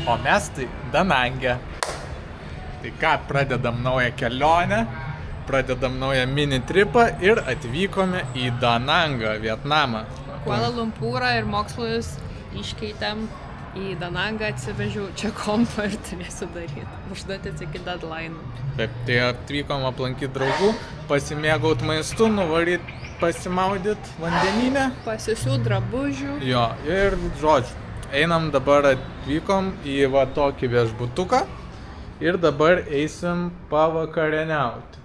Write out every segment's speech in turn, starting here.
O mes tai Danange. Tai ką, pradedam naują kelionę, pradedam naują mini tripą ir atvykome į Danangą, Vietnamą. Kuala Lumpūrą ir mokslus iškeitėm į Danangą, atsivežiau čia kompą ir turėsiu daryti užduotis iki deadline. Taip, tai atvykom aplankyti draugų, pasimėgaut maistu, nuvaryt pasimaudyt vandeninę. Pasisiūt drabužių. Jo, ir žodžiu, einam dabar atvykom į va tokį viešbutuką ir dabar eisim pavakarieniauti.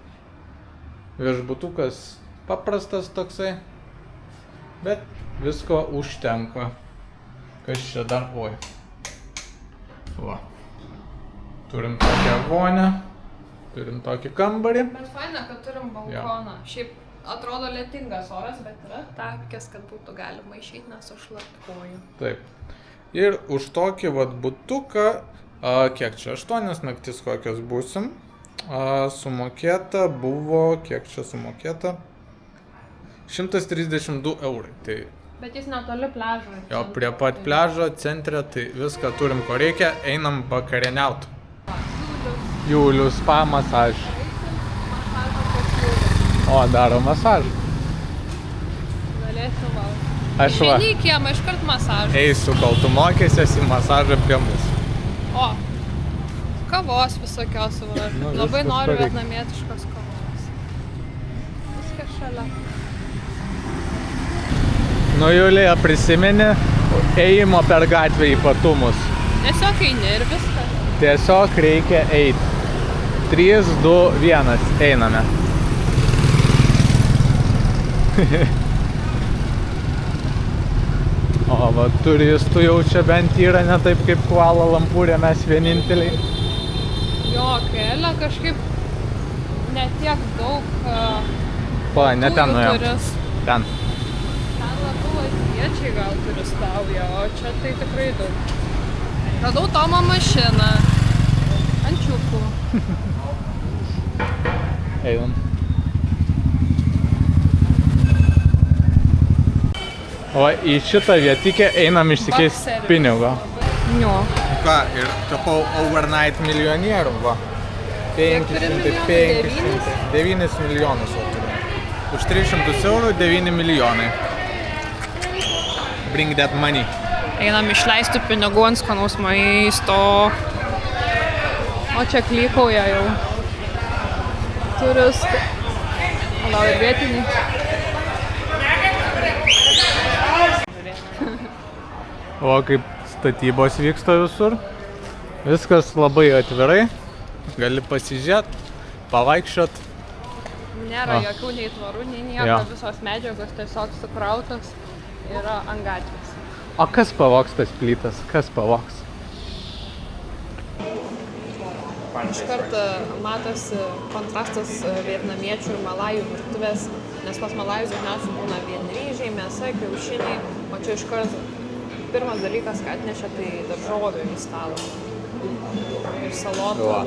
Viešbutukas paprastas toksai, bet visko užtenka. Kas čia dar? Oi. Va. Turim tokią vonę, turim tokį kambarį. Bet faina, kad turim balkoną. Šiaip atrodo lietingas oras, bet yra tapkės, kad būtų galima išeiti, nes aš šlapkoju. Taip. Ir už tokį vat butuką, kiek čia, 8 naktis kokios būsim, sumokėta buvo, kiek čia sumokėta? 132 eurai. Tai Bet jis netoli pliažo. jo, prie pat pliažo, centre, tai viską turim, ko reikia, einam vakarieniaut. Julius, spa masaž. O, daro masažą. Galėsiu val. Aš va, Išeini į kiemą, iškart masažą. eisiu, kol tu mokėsies į masažą prie mūsų. O, kavos visokios va. Nu, Labai viskas noriu pareikia. vietnamietiškos kavos. Viskas šalia. Nu, Julija, prisimeni ėjimo per gatvę ypatumus. Tiesiog eini ir viskas. Tiesiog reikia eiti. 3, 2, 1, einame. O, va, turistų jau čia bent yra, ne taip kaip Kuala Lumpūre, mes vieninteliai. Jo, Kelia kažkaip netiek daug Pa, ne ten nuėjom. turistų. Ten. Ten labiau azijiečiai gal turistauja, o čia tai tikrai daug. Radau Tomo mašiną. Ančiukų. Einam. O į šitą vietikę einam išsikeist Bakseris. pinigo. Jo. Ką, ir tapau overnight milijonierium, va. Kiek turi 500, milijonų? 9 milijonus va turiu. Už 300 eurų 9 milijonai. Bring that money. Einam išleisti pinigų ant skanaus maisto. O čia klykauja jau. Turistai. O gal ir vietiniai. O kaip statybos vyksta visur. Viskas labai atvirai. Gali pasižiūrėt, pavaikščiot. Nėra O. jokių nei tvarų, nei nieko. Jo. Visos medžiagos tiesiog sukrautos yra ant gatvės. O kas pavogs tas plytas? Kas pavogs? Iškart matosi kontrastas vietnamiečių ir malajų virtuvės, nes pas malajus dažniausiai būna vien ryžiai, mėsa, kiaušiniai, o čia iškart pirmas dalykas, ką atnešė, tai daržovių į stalą. Ir salotų. Va.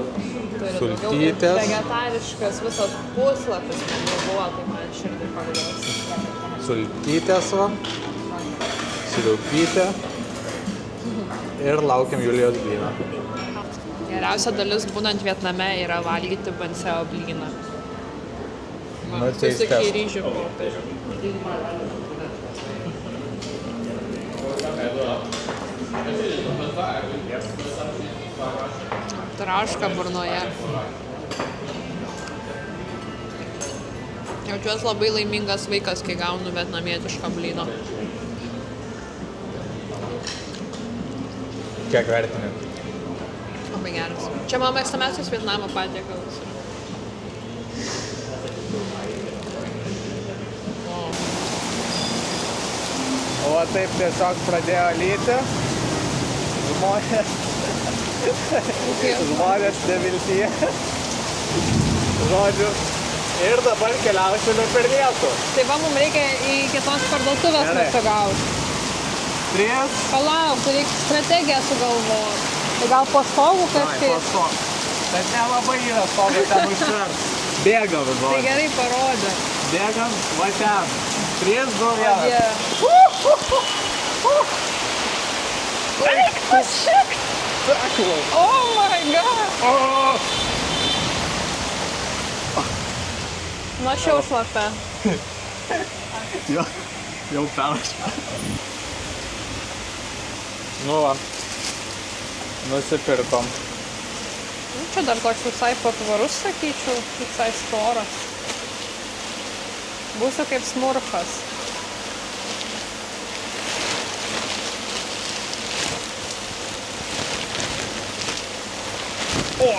Turi daugiau Sultytės. vegetariškas, visas puslapis man jau buvo, tai man širdį pagaliausi. Sultytės va. Sriupytė. Ir laukiam Julijos blyną. Geriausia dalis būnant Vietname yra valgyti banseo blyną. Nu, tai Susikei step. ryžių. Traška burnoje. Jaučiuosi labai laimingas vaikas, kai gaunu vietnamietišką blyną. Kiek vertini? Labai geras. Čia mano mėgstamiausias Vietnamo patiekalas. O taip tiesiog pradėjo lyti. Žmonės neviltyje. Žodžiu. Ir dabar keliausime per lietų. Tai va, mums reikia į kitos parduotuvės Gerai. nusigauti. 3. Palauk, tai reikia strategiją sugalvoti. Tai gal po stogu kažkaip? Bet nelabai yra stogo ten užtvert. Bėgam, Tai žodžiu. gerai parodė. Bėgam, va ten. 3, 2, 1. Eik, pasiek! Peklo. Oh my god. Nu, aš jau šlapia. Jau peršta. Nu va, nusipirkom. Čia dar toks visai patvarus, sakyčiau, visai storas. Būsiu kaip smurfas. O!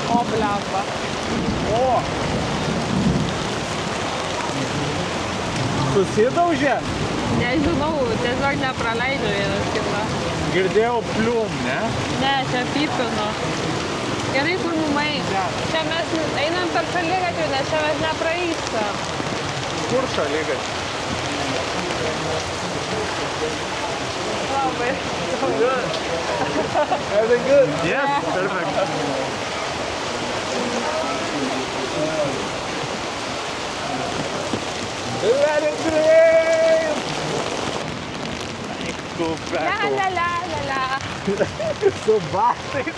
O, blemba. O! Susidaužė? Nežinau, tiesiog nepraleidžiu vienas kitą. Girdėjau plium, ne? Ne, čia pypino. Gerai, kur mumai. Čia mes einam per šaligatvį, nes čia mes nepraeisim. Kur šaligatvį? Labai. Everything good? Yes, perfect. Let it rain! Go back. La la la la la. Su batais.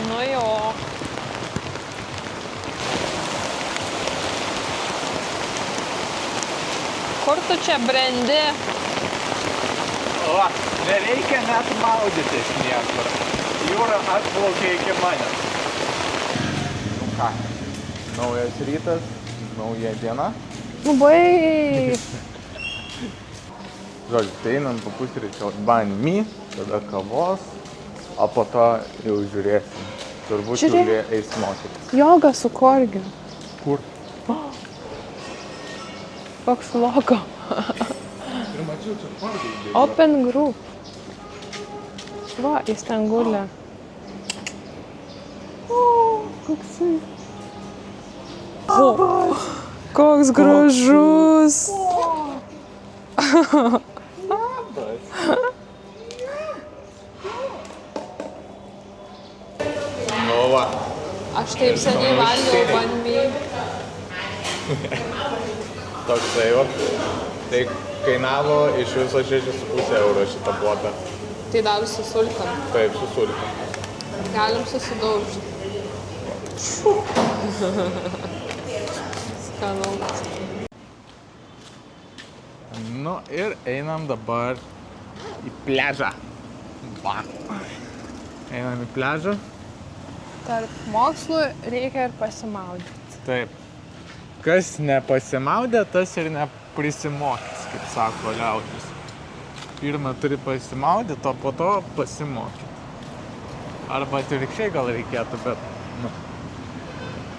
Nu jo. Kur tu čia brendi? O, nereikia net maudytis niekur. Jūra atplaukė iki manęs. Nu ką, naujas rytas, nauja diena. Labai. Žodžiu, tai einam po pusryčio banh mi, tada kavos, o po to jau žiūrėsim. Turbūt Žiūrėk. Julija eis mokytis. Joga su korgiu. Kur? Koks logo. Ir mačiau, čia korgiai. Open group. Va, jis ten guli. O, koksai. O, koks gražus. Nu va. Aš taip seniai valgiau banh mi. Toksai va. Tai kainavo iš viso 6,5 € šitą puotą. Tai dar su sultim. Taip, su sultim. Galim susidaužti. Skanu. Nu ir einam dabar į pliažą. Va. Einam į pliažą. Tarp mokslų reikia ir pasimaudyti. Taip. Kas nepasimaudė, tas ir neprisimokys, kaip sako liaudis. Pirmą turi pasimaudyti, o po to pasimokyti. Arba atvirkščiai gal reikėtų, bet nu,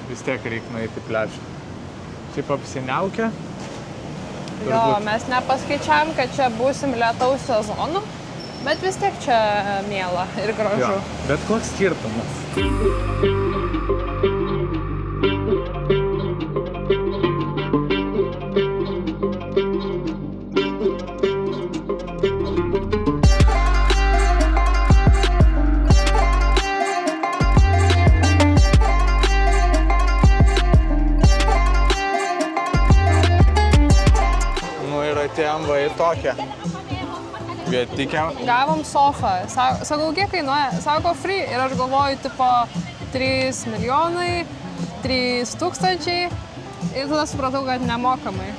vis tiek reikia nueiti į pliažą. Šiaip apsiniaukę. Jo, mes nepaskaičiavom, kad čia būsim lietaus sezonu, bet vis tiek čia miela ir gražu. Jo, bet koks skirtumas? Nu ir atėjom va į tokią vietikę. Gavom sofą. Sakau, kiek kainuoja? Sako, free. Ir aš galvoju, tipo, 3 milijonai, 3 tūkstančiai. Ir tada supratau, kad nemokamai.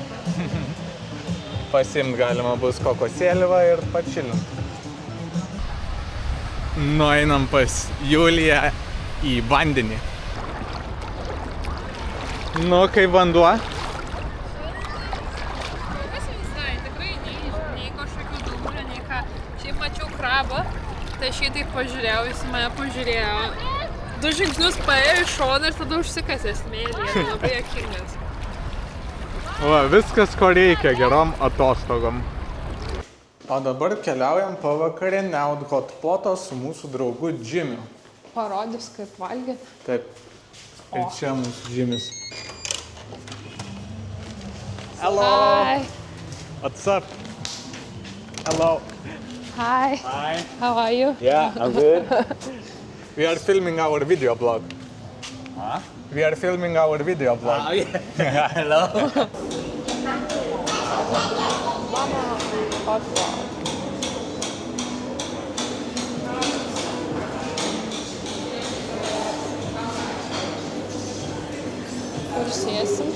Pasiimt galima bus kokosėlį va ir pačilint. Nueinam pas Juliją į vandenį. Nu, kaip vanduo? Kas visai, tikrai nei kažkokių dumblių, nei ką. Šiaip mačiau krabą, tai šitaip pažiūrėjau, jis mane pažiūrėjo. 2 žingsnius paėjo iš šoną ir tada užsikasė smėlyje, tai labai juokingas. Va, viskas, ko reikia gerom atostogom. O dabar keliaujam pavakarieniaut hotpotą su mūsų draugu Džimiu. Parodys, kaip valgyti. Taip. Ir čia mūsų Džimis. Hello! Ai, What's up? Hello. Hi. Hi. How are you? Yeah, I'm good. We are filming our video blog. Huh? We are filming our video blog. Yeah. Hello. Mama hot dog. Kur sėsim?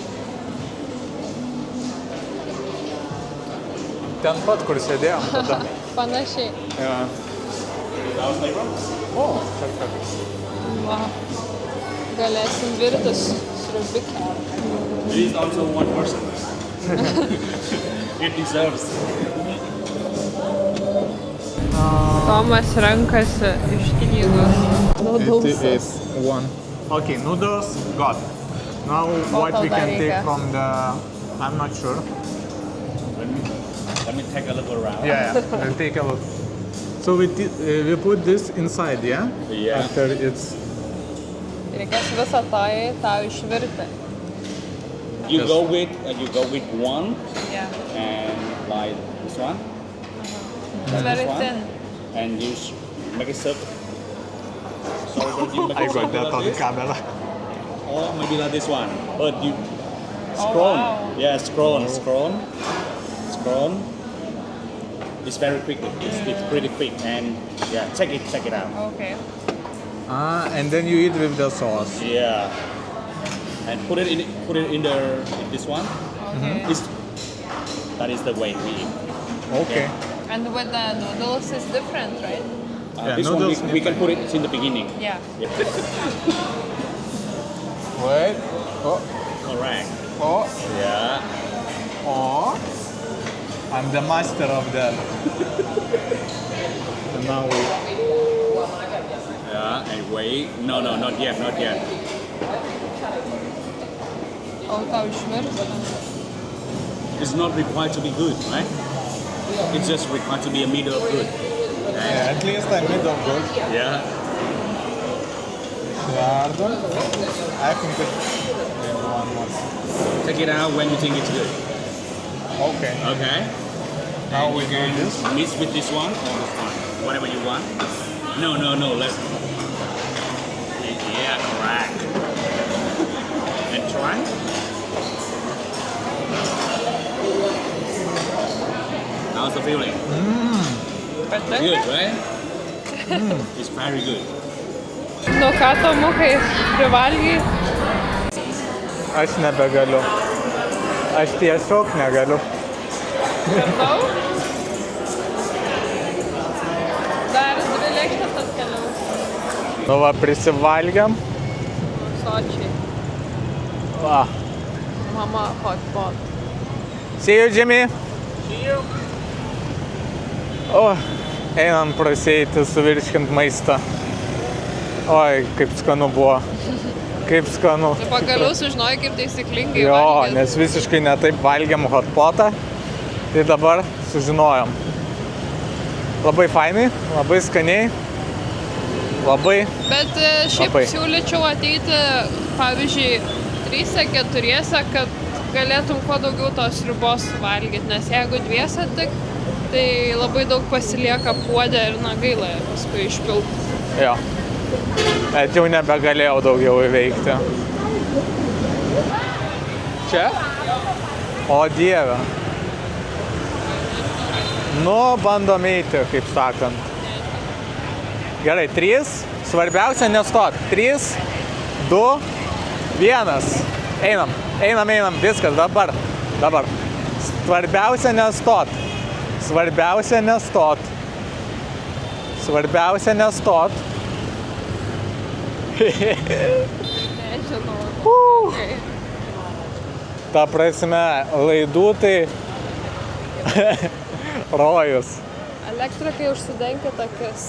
Ten pat, kur sėdėjom tada. Panašiai. Ja. O, perfekt. Va. Galėsim virtis sriubikę. It is also one person. It deserves. Tomas renkasi iš knygos. It is one. Okay, noodles, got. Now what we can take from the... I'm not sure. Let me take a look around. Yeah, we'll take a look. So we put this inside, yeah? Yeah. After it's... Reikės visą tai tau išvirti. You Yes. go with one Yeah. and like this one. It's Like very this one. thin. And you make it circle. So don't you make I it got circle that like on this? camera. Or maybe like this one. But you Oh, scroll. wow. Yeah, scroll. It's very quick. It's pretty quick. And yeah, check it out. Okay. And then you eat with the sauce. Yeah. And put it in this one. Okay. That is the way we eat. Okay. And with the noodles is different, right? Yeah, This one noodles we can put it in the beginning. Yeah. Wait. Oh, Correct. oh, Yeah. oh. I'm the master of that. And now we... Yeah. And wait. No, not yet. O tau išvirti? It's not required to be good, right? It's just required to be a middle of good. Yeah, at least I'm middle good. Yeah. Sverdo. I think it's maybe one more. Take it out when you think it's good. Okay. Okay. Now And we you do can this. mix with this one or this one, whatever you want. No. Let's. Yeah, correct. And try. How's the feeling? Good, Patinka? right? It's very good. Nu ką, Tomukai, privalgiai? Aš nebegaliu. Aš tiesiog negaliu. Per daug? Dar 2 lėkštės atkeliaus. Nu va, prisivalgiam. Sočiai. Va. Mama hot pot. See you, Jimmy. O, einam prasieiti, suvirškint maistą. Oi, kaip skanu buvo. Kaip skanu. Tai pagaliau sužinojai, kaip taisyklingai Jo, valgyt. nes visiškai netaip valgiam hotpotą. Tai dabar sužinojom. Labai fainai, labai skaniai. Labai. Bet šiaip Labai. siūlyčiau ateiti, pavyzdžiui, 3-4, kad galėtum kuo daugiau tos sriubos valgyti, nes jeigu 2 tik, tai labai daug pasilieka puodė ir na gaila paskui išpilti. Jo. Bet jau nebegalėjau daugiau įveikti. Čia? O Dieve. Nu, bandom eiti, kaip sakant. Gerai, 3. Svarbiausia nestot. 3, 2, 1. Einam. Viskas, dabar. Svarbiausia nestot. Nežinau. Okay. Ta prasme, laidų tai rojus. Elektra, kai užsidenkit akis.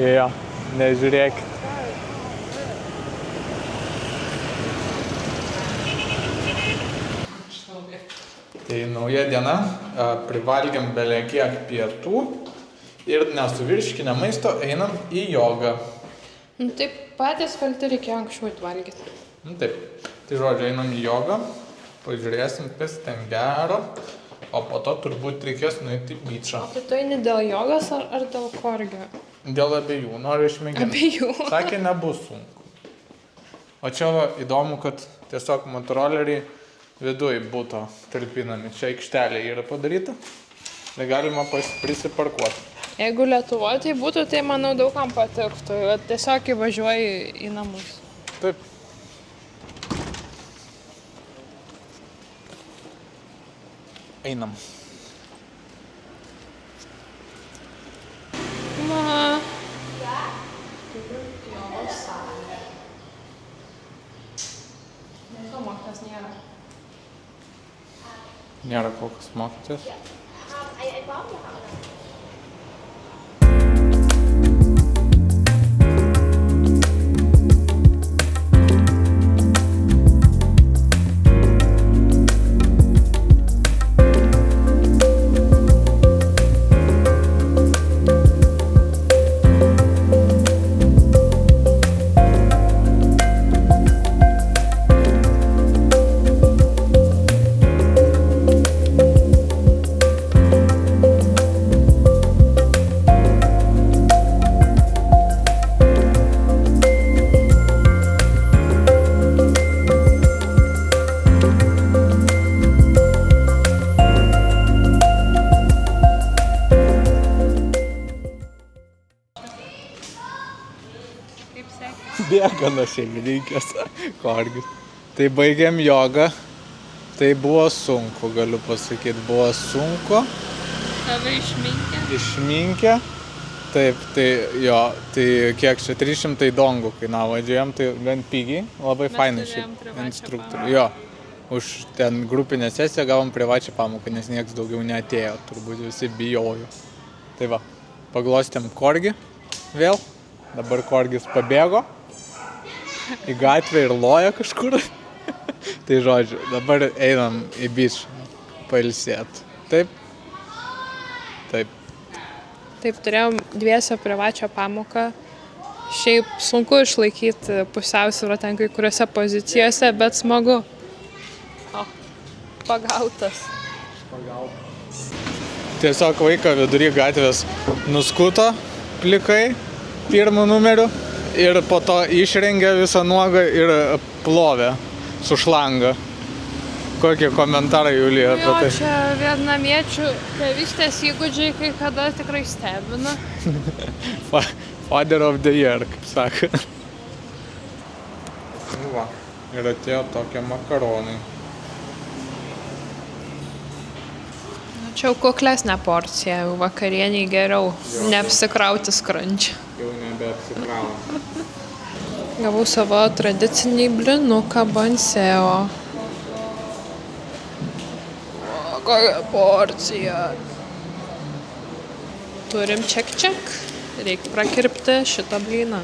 Jo, nežiūrėkit. Tai nauja diena, privalgiam belie kiek pietų ir nesuvirškinę maisto einam į jogą. Nu, taip patys kalti reikėjo anksčiau atvalgyti. Nu, taip, tai žodžiu, einam į jogą, pažiūrėsim, kas ten gero. O po to turbūt reikės nueiti į beachą. O tai tu eini dėl jogos ar dėl korgio? Dėl abiejų, noriu išmėginti. Abiejų. Sakė, nebus sunku. O čia va, įdomu, kad tiesiog motoroleriai viduj būtų talpinami. Čia aikštelė yra padaryta. Tai galima prisiparkuoti. Jeigu Lietuvoje tai būtų, tai manau daugam patiktų. Tiesiog įvažiuoji į namus. Taip. Einam. Na. Nežinau, mokytas nėra. Nėra kokios mokytis. Kaip sekėsi? Bėga nuo šeimininkės korgis. Tai baigėm jogą. Tai buvo sunku, galiu pasakyti. Buvo sunku. Tave išminkė? Išminkė. Taip, tai jo, tai kiek čia 300 dongų kainavo. Važiuojam, tai gan pigiai. Labai fainai šiaip instruktorių. Jo, už ten grupinę sesiją gavom privačią pamoką, nes nieks daugiau neatėjo. Turbūt visi bijojo. Tai va, paglostėm korgį vėl. Dabar korgis pabėgo į gatvę ir loja kažkur. Tai žodžiu, dabar einam į beachą pailsėt. Taip? Taip. Taip, turėjom dviesę privačią pamoką. Šiaip sunku išlaikyti pusiausvyrą ten kai kuriuose pozicijose, bet smagu. O, pagautas. Tiesiog vaiką vidury gatvės nuskuto plikai pirmu numeriu ir po to išrengė visą nuogą ir plovė su šlanga. Kokie komentarai, Julija, apie Jo, tai? čia vietnamiečių tėvystės įgūdžiai kai kada tikrai stebina. Father of the year, kaip sako. Nu va, ir atėjo tokie makaronai. Čia jau kuklesnė porcija, jau vakarieniai geriau, Jo. neapsikrauti skrandžią. Jau nebeapsikravo. Gavau savo tradicinį blinuką banseo. O, kokia porcija. Turim ček. Reikia prakirpti šitą blyną.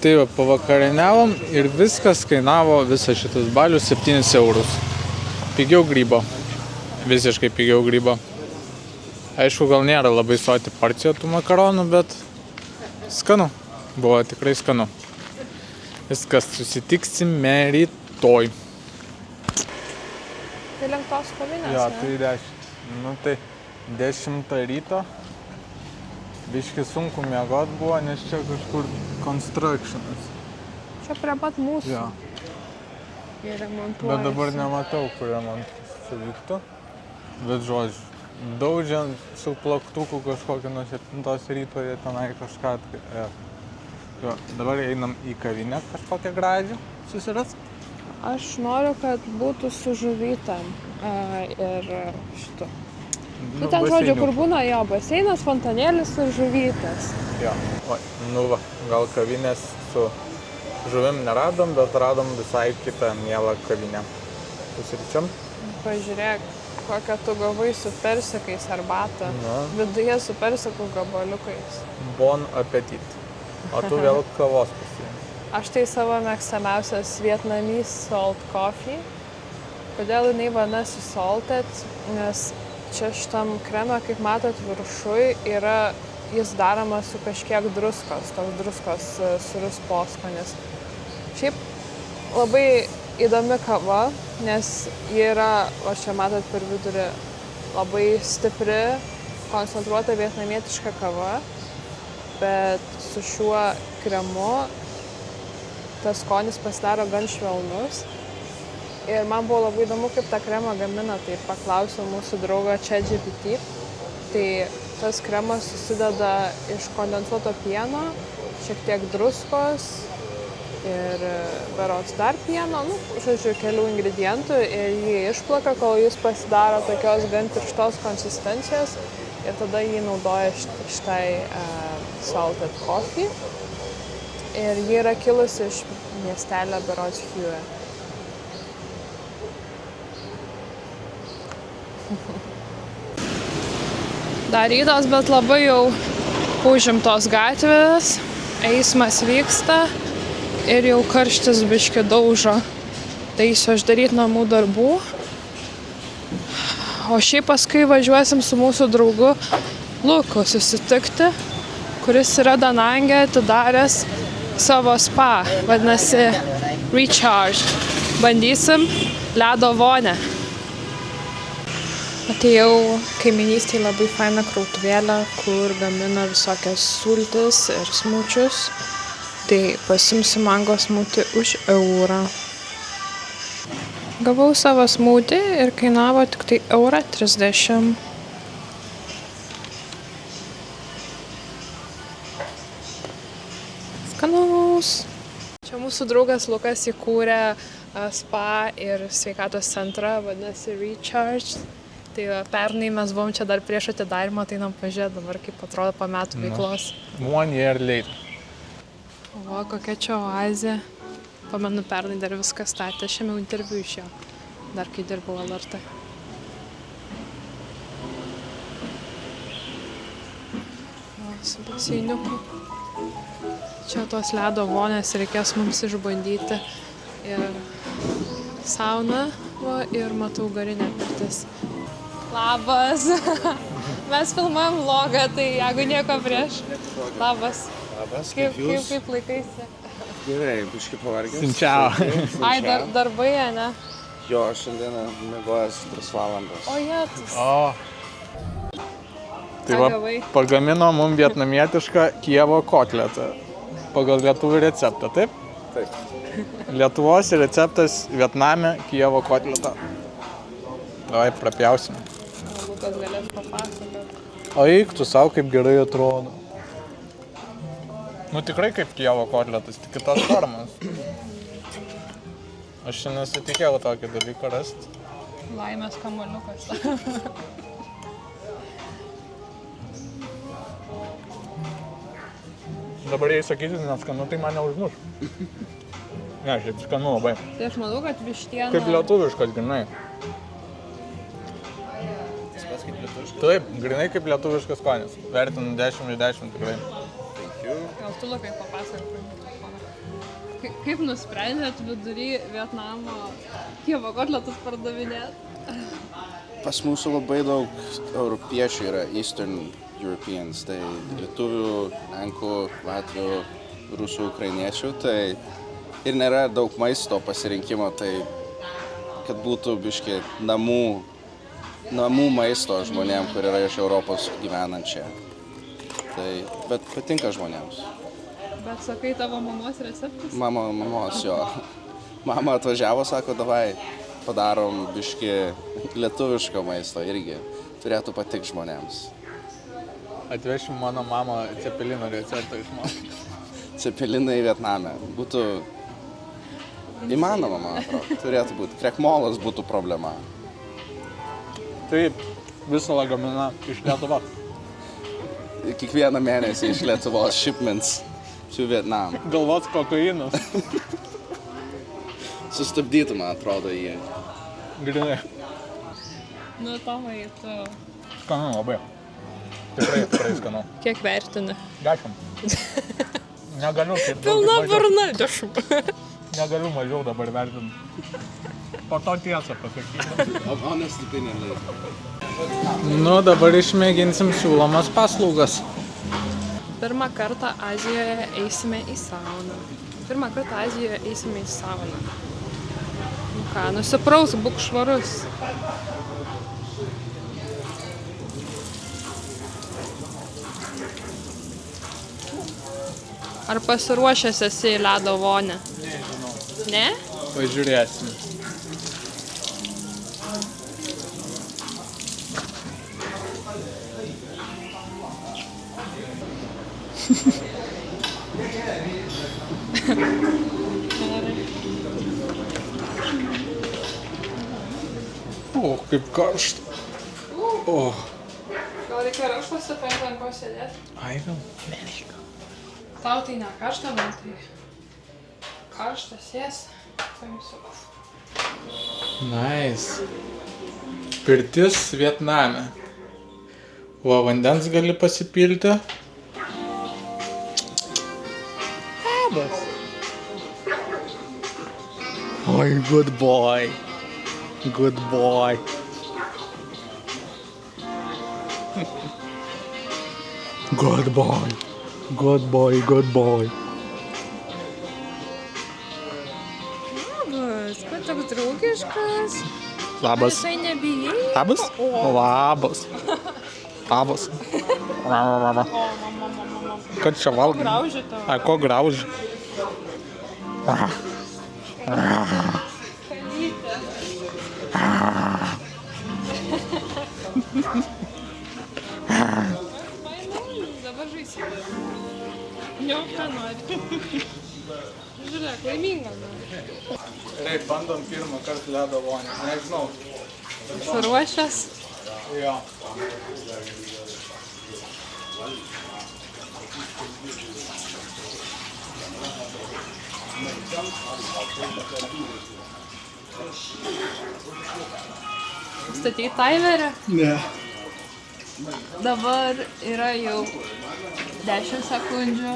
Tai va, pavakarieniavom ir viskas kainavo, visas šitas balius 7 eurus. Pigiau grybo. Visiškai pigiau grybo. Aišku, gal nėra labai soti porcija tų makaronų, bet skanu. Buvo tikrai skanu. Viskas, susitiksime rytoj. Tai link tos kavinės, Jo, ne? tai 10. Nu tai 10 ryto. Biški sunku miegot buvo, nes čia kažkur constructionas. Čia prie pat mūsų. Jo. Jie remontuoja. Bet dabar nematau, kur remontas vyktų. Bet žodžiu, daužiant su plaktuku kažkokį nuo 7 ryto jie tenai kažką. Jo, dabar einam į kavinę kažkokią gražią susiras. Aš noriu, kad būtų su žuvytėm ir šito. Nu, ten žodžiu, kur būna jo baseinas, fontanėlis ir žuvytės. Jo, oi, nu va, gal kavinės su žuvim neradom, bet radom visai kitą mielą kavinę. Pusryčiam. Pažiūrėk, kokią tu gavai su persikais arbatą. Na. Viduje su persikų gabaliukais. Bon appetit. O tu vėl kavos pasiėmė. Aš tai savo mėgstamiausias Vietnamese salt coffee. Kodėl jinai vadinasi salted? Nes čia šitam kreme, kaip matot, viršui yra jis daromas su kažkiek druskos, toks druskos sūrus poskonis. Šiaip labai įdomi kava, nes ji yra, o čia matot per vidurį, labai stipri, koncentruota vietnamietiška kava, bet su šiuo kremu tas skonis pasidaro gan švelnus. Ir man buvo labai įdomu, kaip tą kremą gamina, tai paklausiau mūsų draugą ChatGPT. Tai tas kremas susideda iš kondensuoto pieno, šiek tiek druskos ir berods dar pieno, žodžiu, kelių ingredientų ir jį išplaka, kol jis pasidaro tokios gan tirštos konsistencijos ir tada jį naudoja šitai salted coffee. Ir ji yra kilusi iš miestelio berods Hue. Dar rytas, bet labai jau užimtos gatvės, eismas vyksta ir jau karštis biški daužo. Tai eisiu aš daryti namų darbų. O šiaip paskui važiuosim su mūsų draugu Luku susitikti, kuris yra Danange atidaręs savo spa, vadinasi Recharge. Bandysim ledo vonę. Atėjau kaiminystėje labai fainą krautuvėlę, kur gamina visokias sultis ir smučius. Tai pasimsiu mango smūtį už eurą. Gavau savo smūtį ir kainavo tik tai €1.30. Skanaus. Čia mūsų draugas Lukas įkūrė spa ir sveikatos centrą, vadinasi Recharge. Tai pernai mes buvom čia dar prieš atidarimą, tai nam pažiūrėt dabar, kaip atrodo po metų veiklos. 1 year later. O, kokia čia oazė. Pamenu, pernai dar viską statė, šiame interviu iš jo, dar kai dirbau LRT. O, su baseiniuku. Čia tos ledo vonės reikės mums išbandyti. Ir sauna, va, ir matau garinę pirtis. Labas. Mes filmuojam vlogą, tai jeigu nieko prieš. Labas. Labas, kaip jūs? Kaip laikaisi? Gerai, biškai pavargęs. Sinčiau. Ai, darbai, ne? Jo, šiandieną miegojęs 3 valandas. O, jėtus. O. Tai Ką va, gavai? pagamino mums vietnamietišką Kijevo kotletą. Pagal lietuvių receptą, taip? Taip. Lietuvos receptas Vietname Kijevo kotletą. Davai, prapjausim. Lukas galės papasakoti. O eik tu savo, kaip gerai atrodo. Nu tikrai kaip Kijevo kotletas, tik kitos formos. Aš čia nesitikėjau tokį dalyką rasti. Laimės kamuoliukas. Dabar jei sakyti, neskanu, tai mane užmuš. Ne, šiaip skanu labai. Tai aš manau, kad vištiena... Kaip lietuviškas, grinai. Tas pats kaip lietuviškas. Taip, grinai kaip lietuviškas skonis. Vertinu 10 iš 10 tikrai. Thank you. Gal tu Lukai papasakok. Kaip nusprendėt vidury Vietnamo Kijevo kotletus pardavinėt? Pas mūsų labai daug europiečių yra, Eastern Europeans, tai lietuvių, lenkų, latvių, rusų, ukrainiečių, tai ir nėra daug maisto pasirinkimo, tai kad būtų biški namų maisto žmonėm, kur yra iš Europos gyvenančia. Tai, bet patinka žmonėms. Bet sakai tavo mamos receptus? Mamos, jo. Mama atvažiavo, sako, davai, padarom biški lietuviško maisto irgi. Turėtų patikti žmonėms. Atvešim mano mamą cepelino receptą išmokti. Cepelinai Vietname. Būtų įmanoma, man atrodo. Turėtų būti. Krekmolas būtų problema. Taip, visą lagaminą iš Lietuvos. Kiekvieną mėnesį iš Lietuvos shipments to Vietnam. Galvos kokainas. Sustabdytų, man atrodo, jį. Grinai. Nu, Tomai, tu... Skanu labai. Tikrai skanu. Kiek vertini? 10. Negaliu kaip Pilna mažiau. burna, 10. Negaliu mažiau dabar vertinti. Po to tiesą pasakyti. Honest opinion. Nu, dabar išmėginsim siūlomas paslaugas. Pirmą kartą Azijoje eisime į sauną. Nu ką, nusipraus, būk švarus. Ar pasiruošęs esi į ledo vonę? Nežinau. Ne? Pažiūrėsim. O, kaip karšta. O. Gal reikia raštuose paimti pasėdėti? Ai, gal nereikia. Tau tai ne karšta, man tai karšta, sės. Paimsiu. Nice. Pirtis Vietname. Va, vandens gali pasipilti. Labas. Oi, good boy. Good boy. Good boy. Good boy, good boy. Labas, kuo toks draugiškas? Labas. Visai nebijai? Labas? Labas. Labas. Kad čia valgai? Grauži tau. A, ko grauži? Dabar žaisi. Jau ką nori. Žiūrėk, laiminga. Gerai, bandom pirmą kartą ledo vonę. Nežinau. Suruošęs. Jo. Statyti taimerį. Ne. Dabar yra jau 10 sekundžių.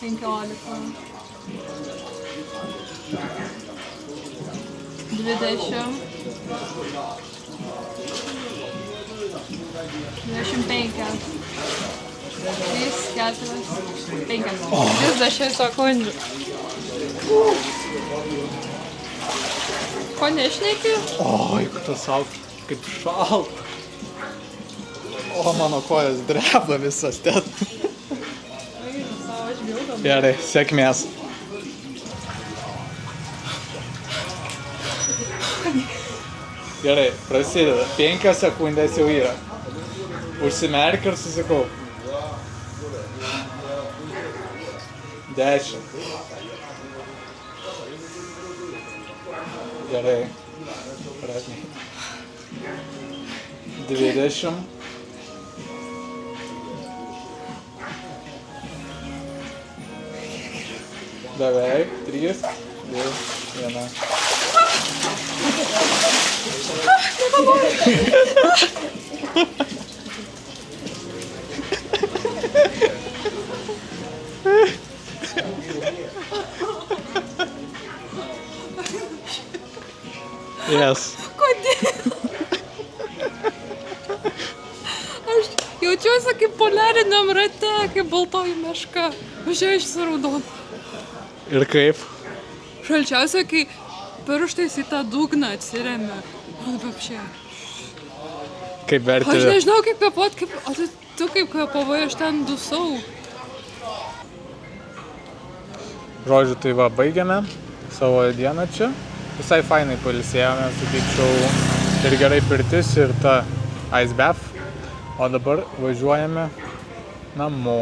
15. 20. 25. 3, 4, 5. 30 sekundžių. Ko nešneki? Oi, tas augt, kaip šalta. O, mano kojas dreba visas ten. Gerai, sėkmės. Gerai, prasideda. 5 sekundės jau yra. Užsimerk ir susikaup. 10. Gerai. Pradėk. 20. Beveik. 3, 2, 1. Yes. Kodėl? Aš jaučiuosi kaip poliariniam rate, kaip baltoji meška. Važiuoju išsiraudon. Ir kaip? Šalčiausia, kai pirštais į tą dugną atsiremia. Apšė. Kaip verti? Aš nežinau kaip kvėpuot, o tu kaip kvėpavai, aš ten dusau. Žodžiu, tai va, baigiame savo dieną čia. Visai fainai pailsėjome, sakyčiau, ir gerai pirtis, ir ta ice bath. O dabar važiuojame namo.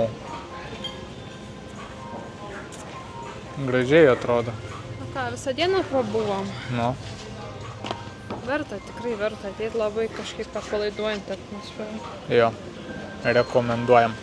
Gražiai atrodo. Na ką, visą dieną prabuvom. Nu. Verta, tikrai verta ateiti, labai kažkaip atpalaiduojant atmosferą. Jo, rekomenduojam.